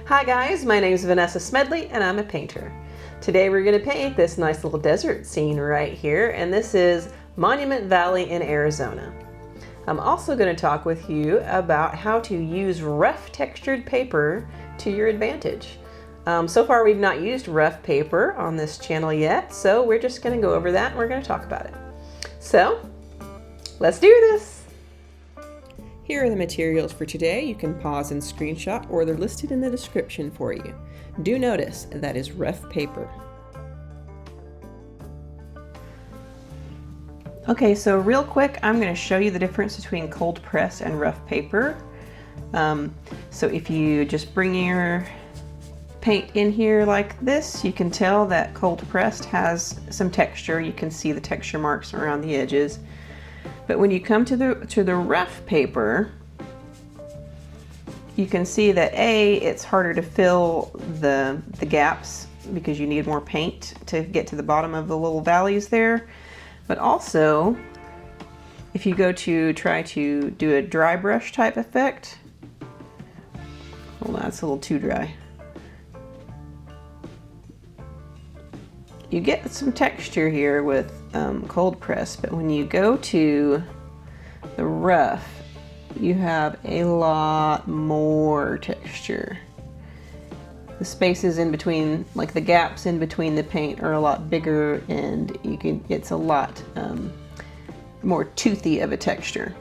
Hi guys, my name is Vanessa Smedley and I'm a painter. Today we're going to paint this nice little desert scene right here, and this is Monument Valley in Arizona. I'm also going to talk with you about how to use rough textured paper to your advantage. So far we've not used rough paper on this channel yet, so we're just going to go over that and we're going to talk about it. So let's do this! Here are the materials for today. You can pause and screenshot, or they're listed in the description for you. Do notice that is rough paper. Okay, so real quick, I'm going to show you the difference between cold press and rough paper. So if you just bring your paint in here like this, you can tell that cold pressed has some texture. You can see the texture marks around the edges. But when you come to the rough paper, you can see that it's harder to fill the gaps because you need more paint to get to the bottom of the little valleys there. But also, if you go to try to do a dry brush type effect, hold on, it's a little too dry. You get some texture here with cold press, but when you go to the rough, you have a lot more texture. The spaces in between, like the gaps in between the paint, are a lot bigger, and it's a lot more toothy of a texture.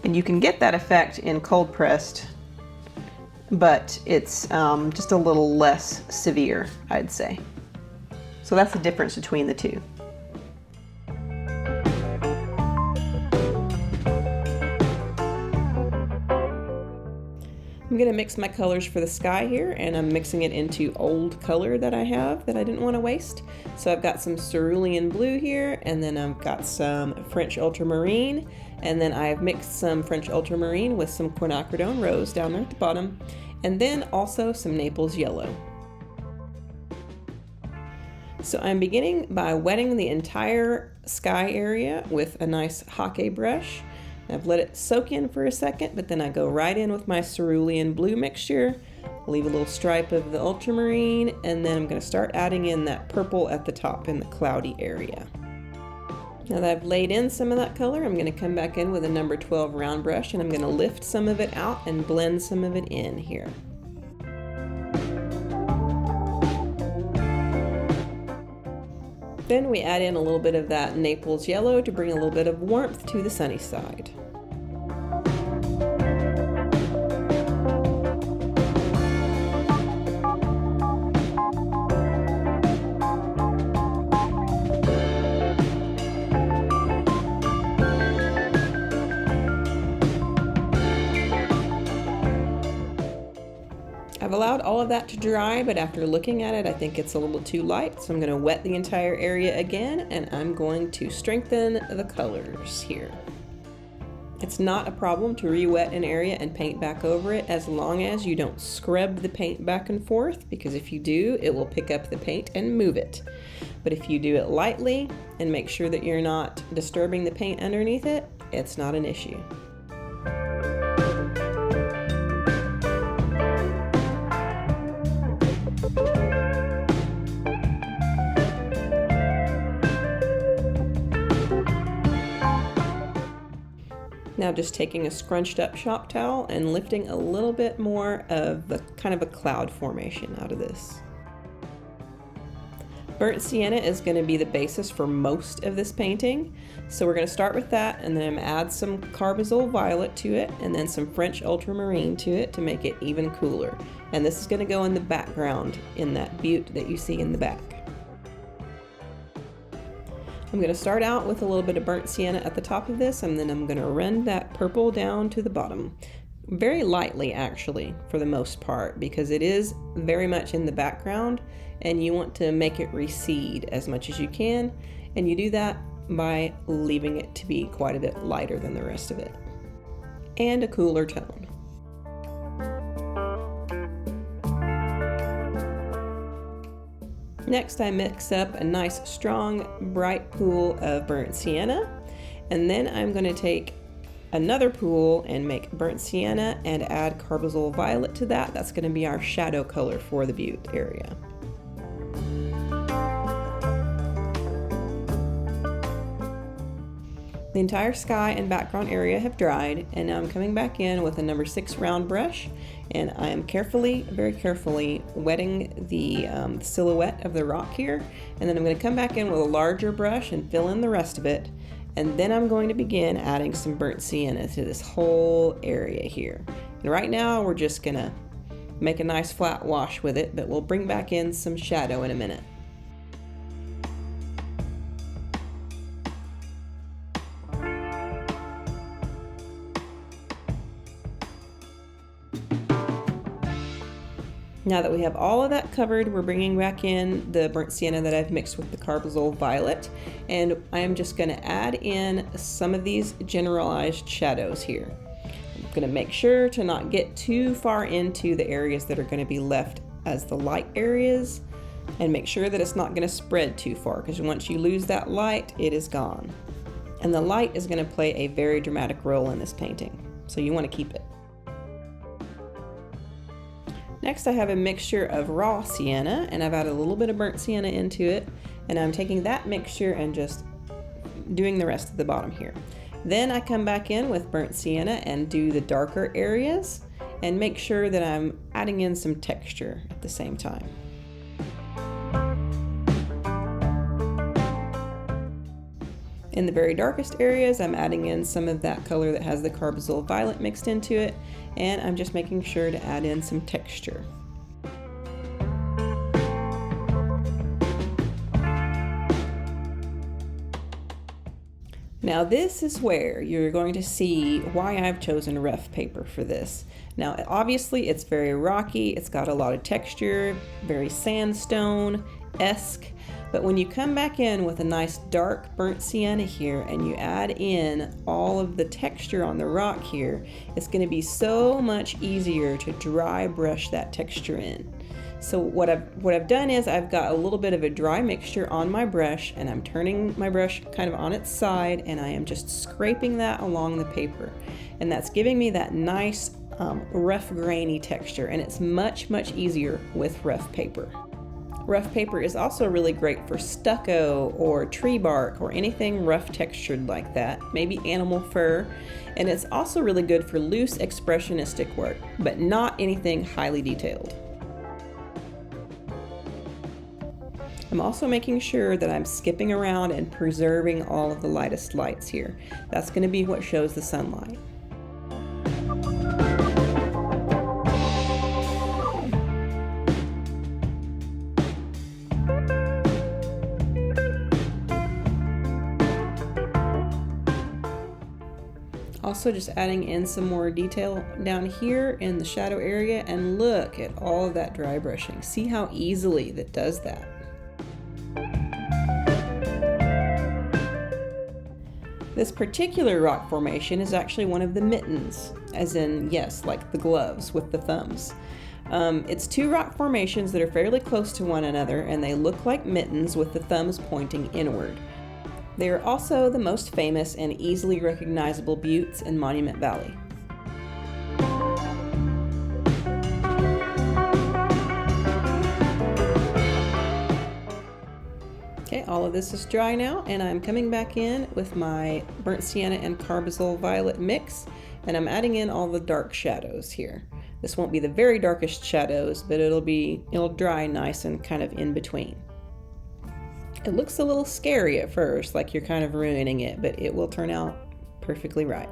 And you can get that effect in cold pressed, but it's just a little less severe, I'd say. So that's the difference between the two. I'm gonna mix my colors for the sky here, and I'm mixing it into old color that I have that I didn't want to waste. So I've got some Cerulean Blue here, and then I've got some French Ultramarine, and then I've mixed some French Ultramarine with some Quinacridone Rose down there at the bottom, and then also some Naples Yellow. So I'm beginning by wetting the entire sky area with a nice Hake brush. I've let it soak in for a second, but then I go right in with my Cerulean Blue mixture, leave a little stripe of the Ultramarine, and then I'm going to start adding in that purple at the top in the cloudy area. Now that I've laid in some of that color, I'm going to come back in with a number 12 round brush, and I'm going to lift some of it out and blend some of it in here. Then we add in a little bit of that Naples Yellow to bring a little bit of warmth to the sunny side. I've allowed all of that to dry, but after looking at it, I think it's a little too light, so I'm going to wet the entire area again, and I'm going to strengthen the colors here. It's not a problem to re-wet an area and paint back over it, as long as you don't scrub the paint back and forth, because if you do, it will pick up the paint and move it. But if you do it lightly and make sure that you're not disturbing the paint underneath it, it's not an issue. Now just taking a scrunched up shop towel and lifting a little bit more of the kind of a cloud formation out of this. Burnt sienna is going to be the basis for most of this painting. So we're going to start with that, and then I'm going to add some Carbazole Violet to it, and then some French Ultramarine to it to make it even cooler. And this is going to go in the background in that butte that you see in the back. I'm going to start out with a little bit of burnt sienna at the top of this, and then I'm going to run that purple down to the bottom. Very lightly, actually, for the most part, because it is very much in the background, and you want to make it recede as much as you can, and you do that by leaving it to be quite a bit lighter than the rest of it, and a cooler tone. Next, I mix up a nice strong bright pool of burnt sienna, and then I'm going to take another pool and make burnt sienna and add Carbazole Violet to that. That's going to be our shadow color for the butte area. The entire sky and background area have dried, and now I'm coming back in with a number 6 round brush, and I am carefully, very carefully wetting the silhouette of the rock here, and then I'm going to come back in with a larger brush and fill in the rest of it, and then I'm going to begin adding some burnt sienna to this whole area here. And right now we're just going to make a nice flat wash with it, but we'll bring back in some shadow in a minute. Now that we have all of that covered, we're bringing back in the burnt sienna that I've mixed with the Carbazole Violet, and I am just going to add in some of these generalized shadows here. I'm going to make sure to not get too far into the areas that are going to be left as the light areas, and make sure that it's not going to spread too far, because once you lose that light, it is gone. And the light is going to play a very dramatic role in this painting, so you want to keep it. Next, I have a mixture of raw sienna, and I've added a little bit of burnt sienna into it, and I'm taking that mixture and just doing the rest of the bottom here. Then I come back in with burnt sienna and do the darker areas, and make sure that I'm adding in some texture at the same time. In the very darkest areas, I'm adding in some of that color that has the Carbazole Violet mixed into it, and I'm just making sure to add in some texture. Now this is where you're going to see why I've chosen rough paper for this. Now obviously it's very rocky, it's got a lot of texture, very sandstone-esque. But when you come back in with a nice dark burnt sienna here and you add in all of the texture on the rock here, it's going to be so much easier to dry brush that texture in. So what I've done is I've got a little bit of a dry mixture on my brush, and I'm turning my brush kind of on its side, and I am just scraping that along the paper. And that's giving me that nice rough grainy texture, and it's much easier with rough paper. Rough paper is also really great for stucco or tree bark or anything rough textured like that, maybe animal fur, and it's also really good for loose expressionistic work, but not anything highly detailed. I'm also making sure that I'm skipping around and preserving all of the lightest lights here. That's going to be what shows the sunlight. Also just adding in some more detail down here in the shadow area, and look at all of that dry brushing. See how easily that does that. This particular rock formation is actually one of the mittens, as in, yes, like the gloves with the thumbs. It's 2 rock formations that are fairly close to one another, and they look like mittens with the thumbs pointing inward. They are also the most famous and easily recognizable buttes in Monument Valley. Okay, all of this is dry now, and I'm coming back in with my burnt sienna and Carbazole Violet mix, and I'm adding in all the dark shadows here. This won't be the very darkest shadows, but it'll dry nice and kind of in between. It looks a little scary at first, like you're kind of ruining it, but it will turn out perfectly right.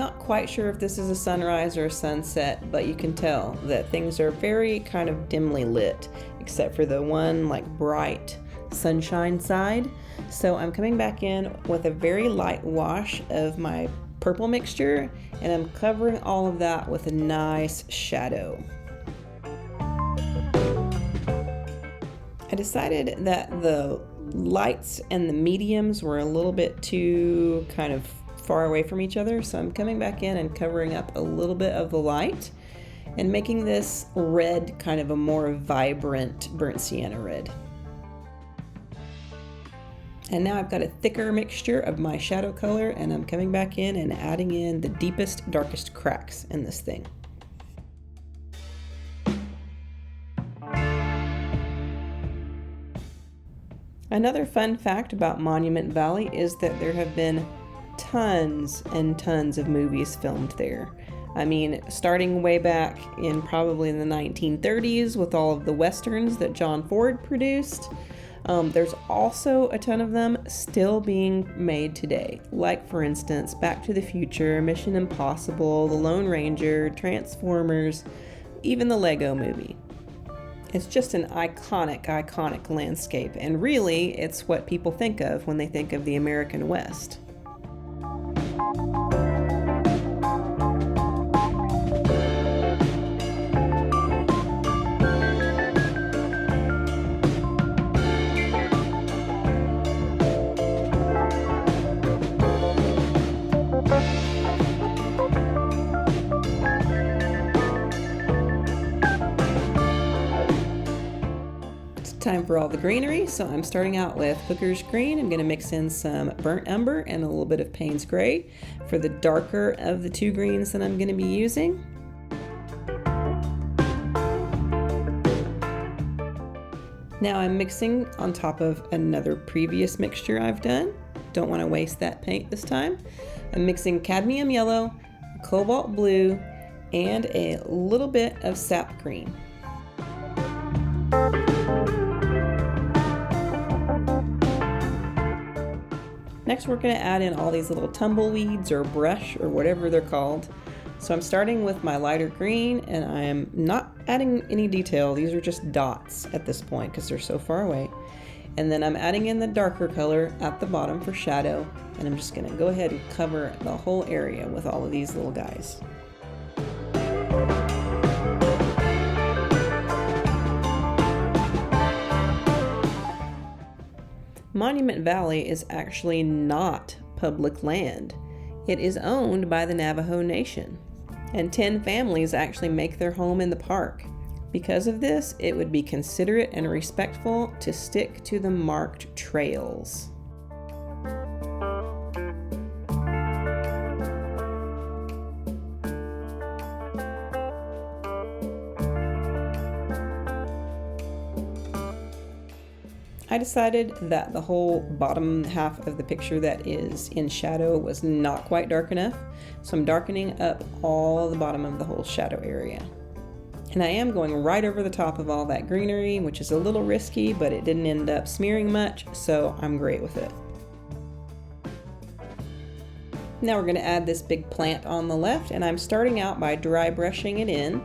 not quite sure if this is a sunrise or a sunset, but you can tell that things are very kind of dimly lit, except for the one like bright sunshine side. So I'm coming back in with a very light wash of my purple mixture, and I'm covering all of that with a nice shadow. I decided that the lights and the mediums were a little bit too kind of far away from each other, so I'm coming back in and covering up a little bit of the light and making this red kind of a more vibrant burnt sienna red. And now I've got a thicker mixture of my shadow color, and I'm coming back in and adding in the deepest, darkest cracks in this thing. Another fun fact about Monument Valley is that there have been tons and tons of movies filmed there. I mean, starting way back in probably in the 1930s with all of the westerns that John Ford produced. There's also a ton of them still being made today, like for instance Back to the Future, Mission Impossible, The Lone Ranger, Transformers, even the Lego movie. It's just an iconic landscape, and really it's what people think of when they think of the American West. Time for all the greenery, so I'm starting out with Hooker's Green. I'm going to mix in some Burnt Umber and a little bit of Payne's Gray for the darker of the two greens that I'm going to be using. Now I'm mixing on top of another previous mixture I've done. Don't want to waste that paint this time. I'm mixing Cadmium Yellow, Cobalt Blue, and a little bit of Sap Green. Next, we're going to add in all these little tumbleweeds or brush or whatever they're called. So I'm starting with my lighter green, and I am not adding any detail. These are just dots at this point because they're so far away. And then I'm adding in the darker color at the bottom for shadow, and I'm just going to go ahead and cover the whole area with all of these little guys. Monument Valley is actually not public land. It is owned by the Navajo Nation, and 10 families actually make their home in the park. Because of this, it would be considerate and respectful to stick to the marked trails. I decided that the whole bottom half of the picture that is in shadow was not quite dark enough, so I'm darkening up all the bottom of the whole shadow area. And I am going right over the top of all that greenery, which is a little risky, but it didn't end up smearing much, so I'm great with it. Now we're going to add this big plant on the left, and I'm starting out by dry brushing it in.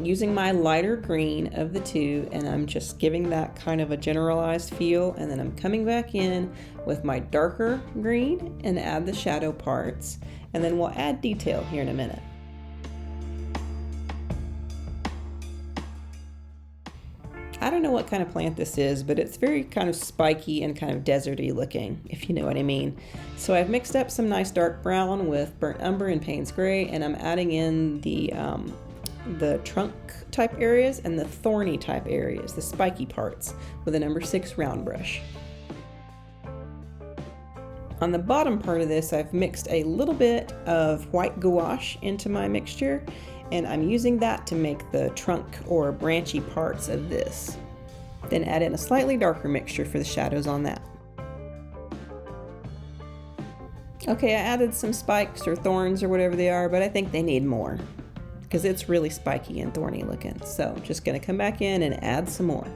Using my lighter green of the two, and I'm just giving that kind of a generalized feel, and then I'm coming back in with my darker green and add the shadow parts, and then we'll add detail here in a minute. I don't know what kind of plant this is, but it's very kind of spiky and kind of deserty looking, if you know what I mean. So I've mixed up some nice dark brown with Burnt Umber and Payne's Gray, and I'm adding in the trunk type areas and the thorny type areas, the spiky parts, with a number 6 round brush. On the bottom part of this, I've mixed a little bit of white gouache into my mixture, and I'm using that to make the trunk or branchy parts of this. Then add in a slightly darker mixture for the shadows on that. Okay, I added some spikes or thorns or whatever they are, but I think they need more, because it's really spiky and thorny looking. So I'm just going to come back in and add some more.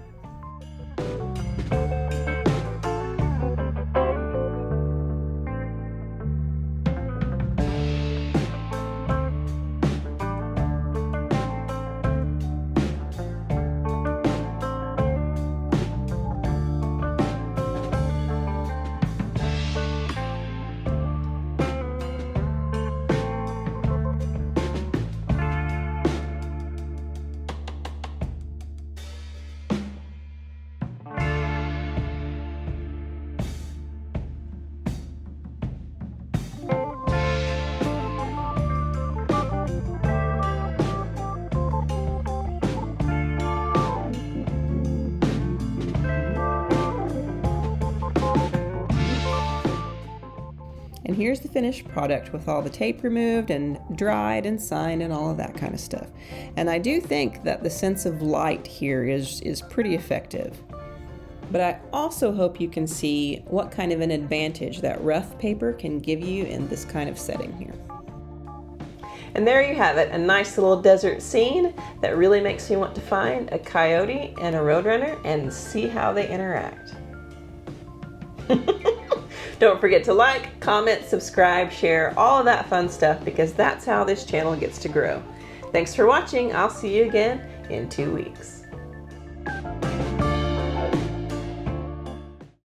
And here's the finished product with all the tape removed and dried and signed and all of that kind of stuff. And I do think that the sense of light here is pretty effective. But I also hope you can see what kind of an advantage that rough paper can give you in this kind of setting here. And there you have it, a nice little desert scene that really makes me want to find a coyote and a roadrunner and see how they interact. Don't forget to like, comment, subscribe, share, all of that fun stuff, because that's how this channel gets to grow. Thanks for watching. I'll see you again in 2 weeks.